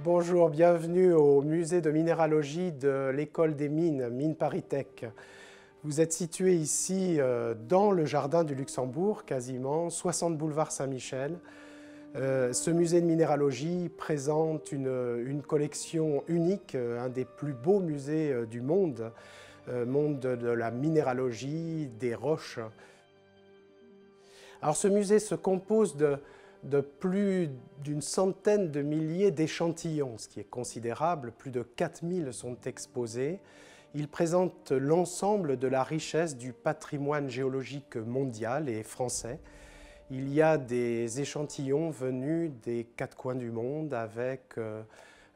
Bonjour, bienvenue au musée de minéralogie de l'école des mines, Mines ParisTech. Vous êtes situé ici dans le jardin du Luxembourg, quasiment 60 boulevard Saint-Michel. Ce musée de minéralogie présente une collection unique, un des plus beaux musées du monde, monde de la minéralogie, des roches. Alors ce musée se compose de plus d'une centaine de milliers d'échantillons, ce qui est considérable. Plus de 4000 sont exposés. Ils présentent l'ensemble de la richesse du patrimoine géologique mondial et français. Il y a des échantillons venus des quatre coins du monde avec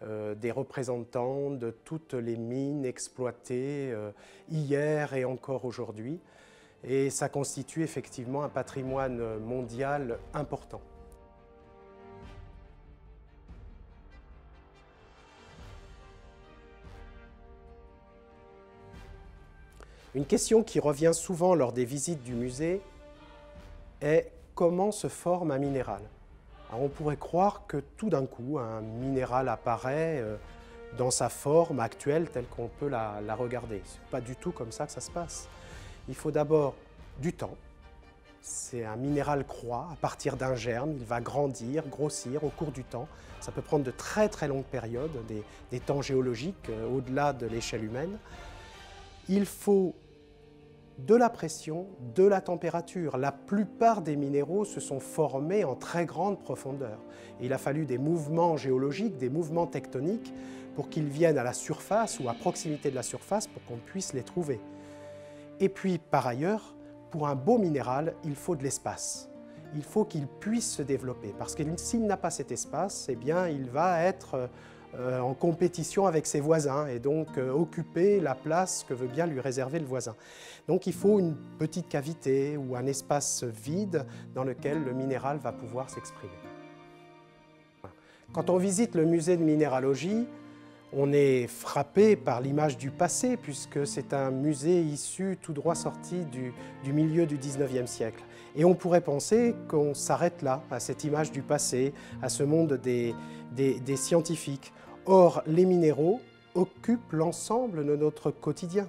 des représentants de toutes les mines exploitées hier et encore aujourd'hui. Et ça constitue effectivement un patrimoine mondial important. Une question qui revient souvent lors des visites du musée est comment se forme un minéral. Alors on pourrait croire que tout d'un coup, un minéral apparaît dans sa forme actuelle telle qu'on peut la regarder. Ce n'est pas du tout comme ça que ça se passe. Il faut d'abord du temps. C'est un minéral croît à partir d'un germe, il va grandir, grossir au cours du temps. Ça peut prendre de très très longues périodes, des temps géologiques au-delà de l'échelle humaine. Il faut de la pression, de la température. La plupart des minéraux se sont formés en très grande profondeur. Et il a fallu des mouvements géologiques, des mouvements tectoniques pour qu'ils viennent à la surface ou à proximité de la surface pour qu'on puisse les trouver. Et puis, par ailleurs, pour un beau minéral, il faut de l'espace. Il faut qu'il puisse se développer parce que s'il n'a pas cet espace, eh bien, il va être en compétition avec ses voisins et donc occuper la place que veut bien lui réserver le voisin. Donc il faut une petite cavité ou un espace vide dans lequel le minéral va pouvoir s'exprimer. Quand on visite le musée de minéralogie, on est frappé par l'image du passé puisque c'est un musée issu tout droit sorti du milieu du 19e siècle. Et on pourrait penser qu'on s'arrête là, à cette image du passé, à ce monde des scientifiques. Or, les minéraux occupent l'ensemble de notre quotidien.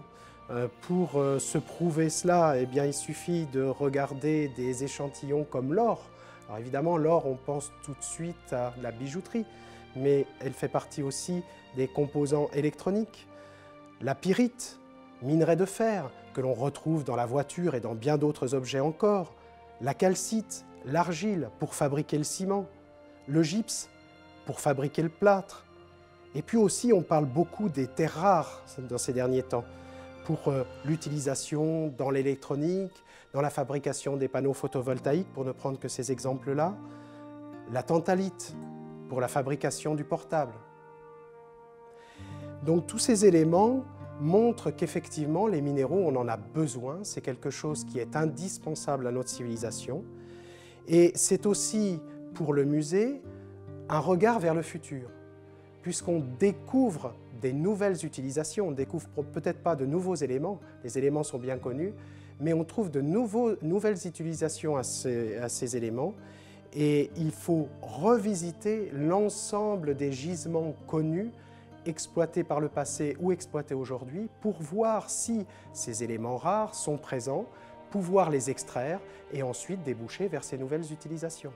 Pour se prouver cela, eh bien, il suffit de regarder des échantillons comme l'or. Alors évidemment, l'or, on pense tout de suite à la bijouterie, mais elle fait partie aussi des composants électroniques. La pyrite, minerai de fer, que l'on retrouve dans la voiture et dans bien d'autres objets encore. La calcite, l'argile pour fabriquer le ciment. Le gypse pour fabriquer le plâtre. Et puis aussi, on parle beaucoup des terres rares dans ces derniers temps, pour l'utilisation dans l'électronique, dans la fabrication des panneaux photovoltaïques, pour ne prendre que ces exemples-là. La tantalite, pour la fabrication du portable. Donc tous ces éléments montrent qu'effectivement, les minéraux, on en a besoin, c'est quelque chose qui est indispensable à notre civilisation. Et c'est aussi, pour le musée, un regard vers le futur, puisqu'on découvre des nouvelles utilisations, on ne découvre peut-être pas de nouveaux éléments, les éléments sont bien connus, mais on trouve de nouvelles utilisations à ces éléments, et il faut revisiter l'ensemble des gisements connus, exploités par le passé ou exploités aujourd'hui, pour voir si ces éléments rares sont présents, pouvoir les extraire et ensuite déboucher vers ces nouvelles utilisations.